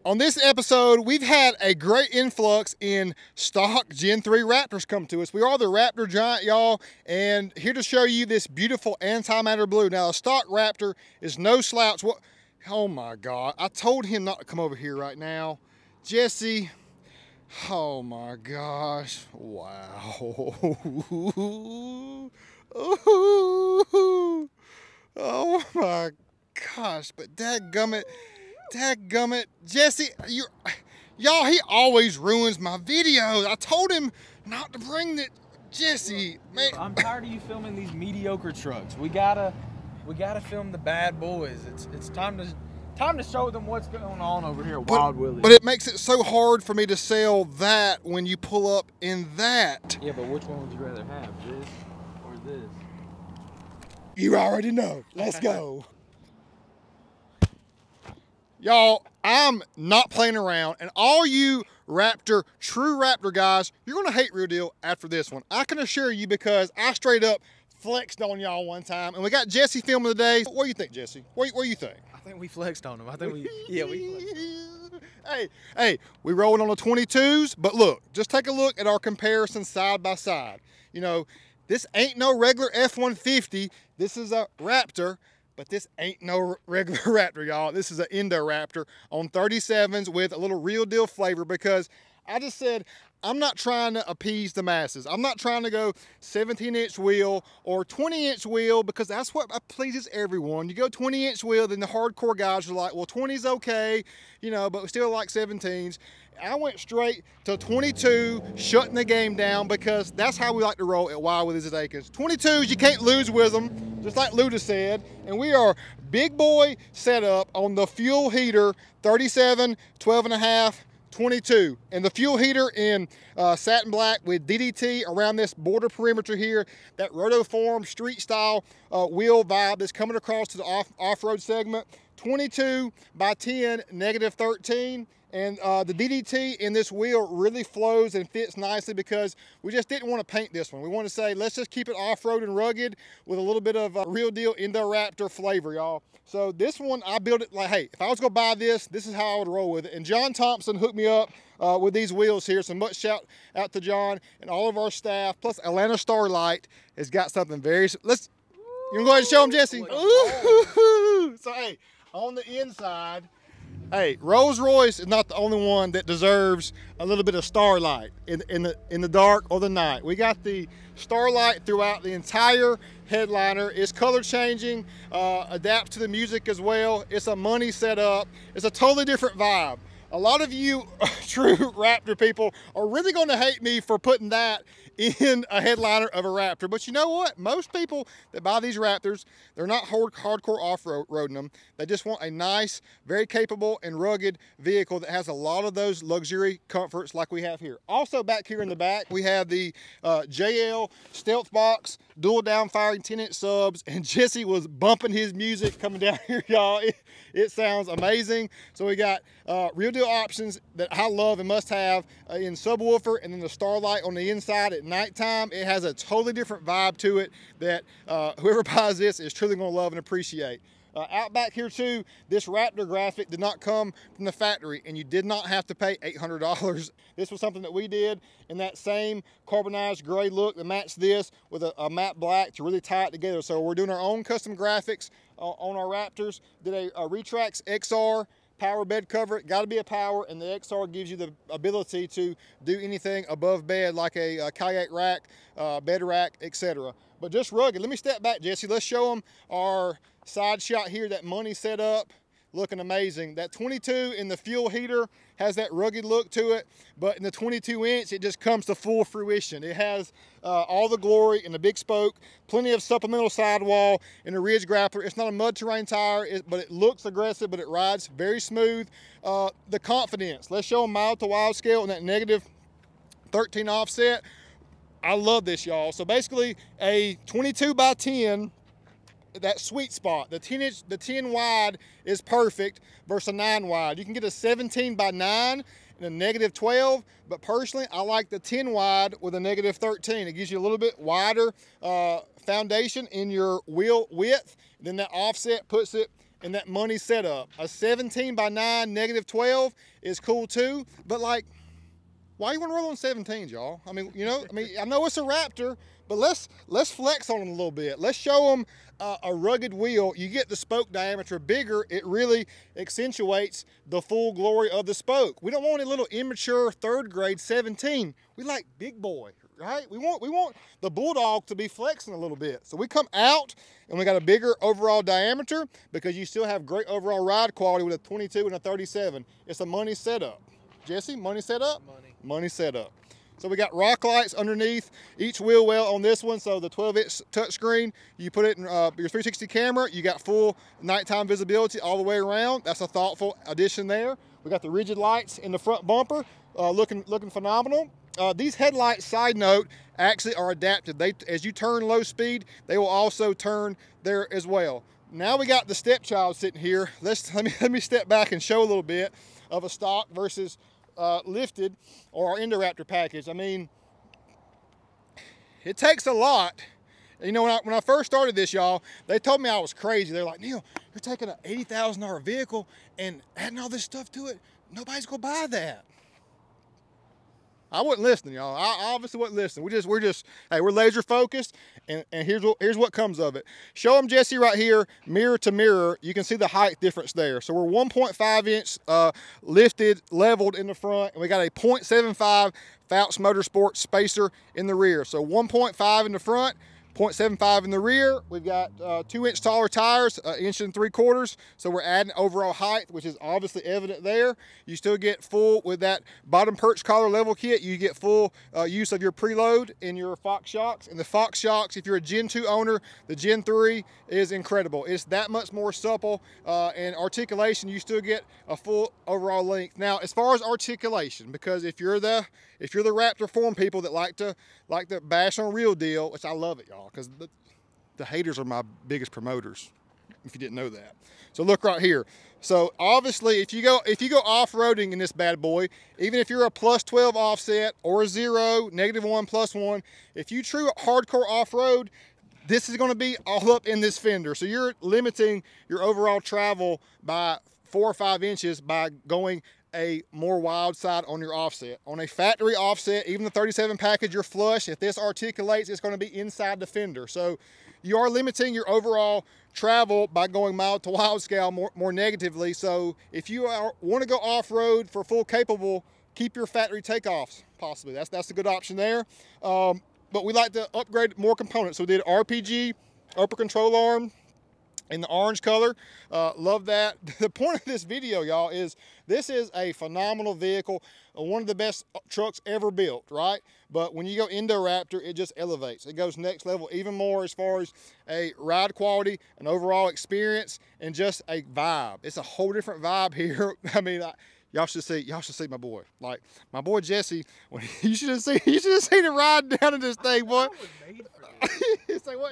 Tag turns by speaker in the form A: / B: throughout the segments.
A: On this episode, we've had a great influx in stock Gen 3 Raptors come to us. We are the Raptor Giant, y'all, and here to show you this beautiful antimatter blue. Now, a stock Raptor is no slouch. What? Oh my God, I told him not to come over here right now. Jesse, oh my gosh, wow. Oh my gosh, but dadgummit, Jesse, y'all, he always ruins my videos. I told him not to bring the, Jesse, man.
B: I'm tired of you filming these mediocre trucks. We gotta film the bad boys. It's time to show them what's going on over here at Wild Willies.
A: But it makes it so hard for me to sell that when you pull up in that.
B: Yeah, but which one would you rather have, this or this?
A: You already know. Let's go. Y'all, I'm not playing around, and all you true Raptor guys, you're gonna hate Real Deal after this one. I can assure you, because I straight up flexed on y'all one time, and we got Jesse filming today. What do you think, Jesse? What do you think?
B: I think we flexed on him. I think we flexed.
A: Hey, we rolling on the 22s, but look, just take a look at our comparison side by side. You know, this ain't no regular F-150. This is a Raptor. But this ain't no regular Raptor, y'all. This is an INDORAPTOR on 37s with a little Real Deal flavor, because I just said I'm not trying to appease the masses. I'm not trying to go 17-inch wheel or 20-inch wheel, because that's what pleases everyone. You go 20-inch wheel, then the hardcore guys are like, well, 20's okay, you know, but we still like 17s. I went straight to 22, shutting the game down, because that's how we like to roll at Wild Willies at Akins. 22s, you can't lose with them, just like Luda said. And we are big boy setup on the fuel heater, 37, 12.5, 22. And the fuel heater in satin black with DDT around this border perimeter here, that rotoform street style wheel vibe that's coming across to the off-road segment. 22 by 10, -13. And the DDT in this wheel really flows and fits nicely, because we just didn't want to paint this one. We want to say, let's just keep it off-road and rugged with a little bit of Real Deal INDORAPTOR flavor, y'all. So this one, I built it like, hey, if I was going to buy this, this is how I would roll with it. And John Thompson hooked me up with these wheels here. So much shout out to John and all of our staff. Plus Atlanta Starlight has got something very, you want to go ahead and show them, Jesse? Ooh. So hey, on the inside, hey, Rolls-Royce is not the only one that deserves a little bit of starlight in the dark or the night. We got the starlight throughout the entire headliner. It's color changing, adapts to the music as well. It's a money setup. It's a totally different vibe. A lot of you true Raptor people are really going to hate me for putting that in a headliner of a Raptor. But you know what? Most people that buy these Raptors, they're not hardcore off-roading them. They just want a nice, very capable and rugged vehicle that has a lot of those luxury comforts like we have here. Also back here in the back, we have the JL Stealth Box, dual down-firing 10-inch subs, and Jesse was bumping his music coming down here, y'all. It sounds amazing. So we got Real Deal options that I love and must have in subwoofer, and then the starlight on the inside at nighttime. It has a totally different vibe to it that whoever buys this is truly going to love and appreciate. Out back here too, this Raptor graphic did not come from the factory, and you did not have to pay $800. This was something that we did in that same carbonized gray look that matched this with a matte black to really tie it together. So we're doing our own custom graphics on our Raptors. Did a Retrax XR power bed cover. It got to be a power, and the XR gives you the ability to do anything above bed, like a kayak rack, bed rack, etc. But just rugged. Let me step back, Jesse. Let's show them our side shot here. That money set up, looking amazing. That 22 in the fuel heater has that rugged look to it, but in the 22-inch, it just comes to full fruition. It has all the glory in the big spoke, plenty of supplemental sidewall in the ridge grappler. It's not a mud terrain tire, but it looks aggressive, but it rides very smooth. The confidence. Let's show them mild to wild scale in that -13 offset. I love this, y'all. So basically a 22 by 10, that sweet spot. The 10 wide is perfect versus a 9 wide. You can get a 17 by 9 and a -12, but personally I like the 10 wide with a -13. It gives you a little bit wider foundation in your wheel width. Then that offset puts it in that money setup. A 17 by 9 -12 is cool too, but like, why you want to roll on 17s, y'all? I mean, you know, I know it's a Raptor, but let's flex on them a little bit. Let's show them a rugged wheel. You get the spoke diameter bigger, it really accentuates the full glory of the spoke. We don't want a little immature 3rd grade 17. We like big boy, right? We want the Bulldog to be flexing a little bit. So we come out and we got a bigger overall diameter because you still have great overall ride quality with a 22 and a 37. It's a money setup. Jesse, money setup? Money setup. So we got rock lights underneath each wheel well on this one. So the 12-inch touchscreen, you put it in your 360 camera, you got full nighttime visibility all the way around. That's a thoughtful addition there. We got the rigid lights in the front bumper, looking phenomenal. These headlights, side note, actually are adapted. As you turn low speed, they will also turn there as well. Now we got the stepchild sitting here. Let me step back and show a little bit of a stock versus lifted or our INDORAPTOR package. I mean, it takes a lot. You know, when I first started this, y'all, they told me I was crazy. They're like, Neal, you're taking an $80,000 vehicle and adding all this stuff to it. Nobody's gonna buy that. I wasn't listening, y'all. I obviously wasn't listening. Hey, we're laser focused, and here's what comes of it. Show them, Jesse, right here, mirror to mirror. You can see the height difference there. So we're 1.5 inch lifted, leveled in the front, and we got a 0.75 Fouts Motorsport spacer in the rear. So 1.5 in the front, 0.75 in the rear. We've got 2-inch taller tires, 1 3/4 inches. So we're adding overall height, which is obviously evident there. You still get full with that bottom perch collar level kit. You get full use of your preload in your Fox shocks. And the Fox shocks, if you're a Gen 2 owner, the Gen 3 is incredible. It's that much more supple and articulation. You still get a full overall length. Now, as far as articulation, because if you're the Raptor form people that like to bash on Real Deal, which I love it, y'all, because the haters are my biggest promoters, if you didn't know that. So look right here. So obviously, if you go off-roading in this bad boy, even if you're a +12 offset or a 0, -1, +1, if you true hardcore off-road, this is going to be all up in this fender. So you're limiting your overall travel by 4 or 5 inches by going a more wild side on your offset. On a factory offset, even the 37 package, you're flush. If this articulates, it's going to be inside the fender. So you are limiting your overall travel by going mild to wild scale more negatively. So if you want to go off-road for full capable, keep your factory takeoffs possibly. That's a good option there. But we like to upgrade more components. So we did RPG, upper control arm, in the orange color. Love that. The point of this video, y'all, is this is a phenomenal vehicle, one of the best trucks ever built, right? But when you go INDORAPTOR, it just elevates. It goes next level even more as far as a ride quality, an overall experience, and just a vibe. It's a whole different vibe here. I mean, y'all should see my boy. Like my boy Jesse, when you should have seen him ride down in this thing, boy.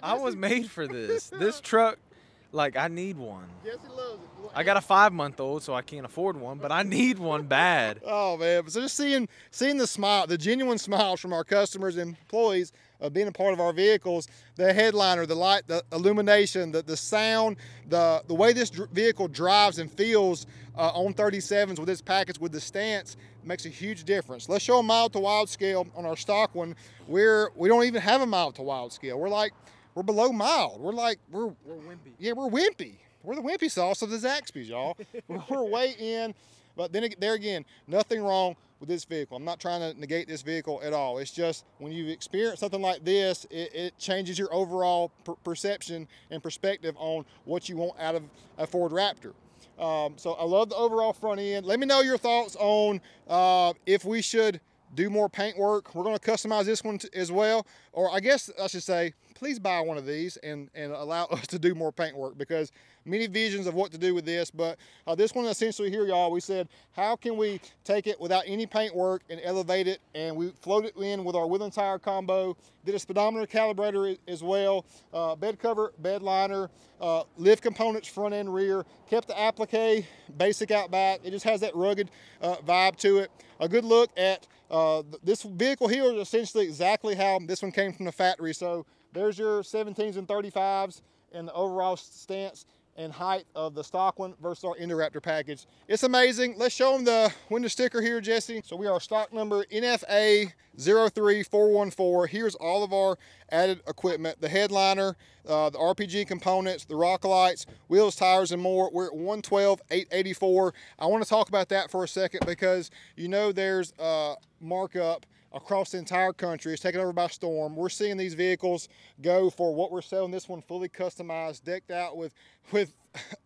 B: I was made for this. This truck, like, I need one.
A: Jesse loves it.
B: I got a 5-month-old, so I can't afford one, but I need one bad.
A: Oh man! So just seeing the smile, the genuine smiles from our customers and employees of being a part of our vehicles, the headliner, the light, the illumination, the sound, the way this vehicle drives and feels on 37s with this package, with the stance, makes a huge difference. Let's show a mild to wild scale on our stock one. We don't even have a mild to wild scale. We're below mild. We're wimpy. Yeah, we're wimpy. We're the wimpy sauce of the Zaxby's, y'all. We're way in. But then there again, nothing wrong with this vehicle. I'm not trying to negate this vehicle at all. It's just when you experience something like this, it changes your overall perception and perspective on what you want out of a Ford Raptor. So I love the overall front end. Let me know your thoughts on if we should do more paint work. We're going to customize this one as well. Or I guess I should say, please buy one of these and allow us to do more paint work, because many visions of what to do with this. But this one essentially here, y'all, we said, how can we take it without any paint work and elevate it? And we floated it in with our wheel and tire combo, did a speedometer calibrator as well, bed cover, bed liner, lift components front and rear, kept the applique basic out back. It just has that rugged vibe to it. A good look at this vehicle here is essentially exactly how this one came from the factory. So there's your 17s and 35s and the overall stance and height of the stock one versus our INDORAPTOR package. It's amazing. Let's show them the window sticker here, Jesse. So we are stock number NFA 03414. Here's all of our added equipment, the headliner, the RPG components, the rock lights, wheels, tires, and more. We're at 112,884. I want to talk about that for a second because you know there's a markup across the entire country. It's taken over by storm. We're seeing these vehicles go for what we're selling this one, fully customized, decked out with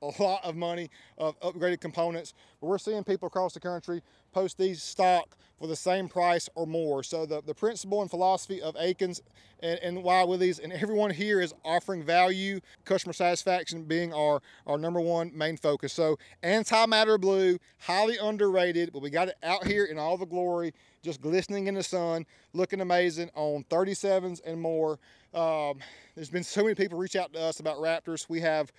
A: a lot of money of upgraded components. But we're seeing people across the country post these stock for the same price or more. So the principle and philosophy of Akins and Willies and everyone here is offering value, customer satisfaction being our number one main focus. So Antimatter blue, highly underrated, but we got it out here in all the glory, just glistening in the sun, looking amazing on 37s and more. There's been so many people reach out to us about Raptors. We have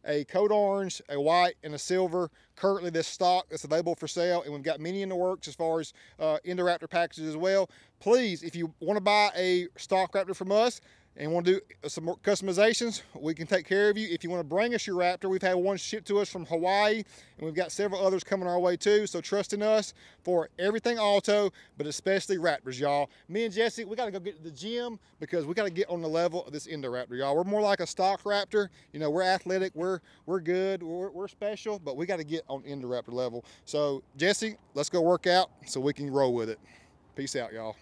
A: a code orange, a white, and a silver. Currently this stock that's available for sale, and we've got many in the works as far as INDORAPTOR packages as well. Please, if you want to buy a stock Raptor from us and want to do some more customizations, we can take care of you. If you want to bring us your Raptor, we've had one shipped to us from Hawaii, and we've got several others coming our way too. So trust in us for everything auto, but especially Raptors, y'all. Me and Jesse, we got to go get to the gym because we got to get on the level of this INDORAPTOR, y'all. We're more like a stock Raptor. You know, we're athletic, we're good, we're special, but we got to get on INDORAPTOR level. So Jesse, let's go work out so we can roll with it. Peace out, y'all.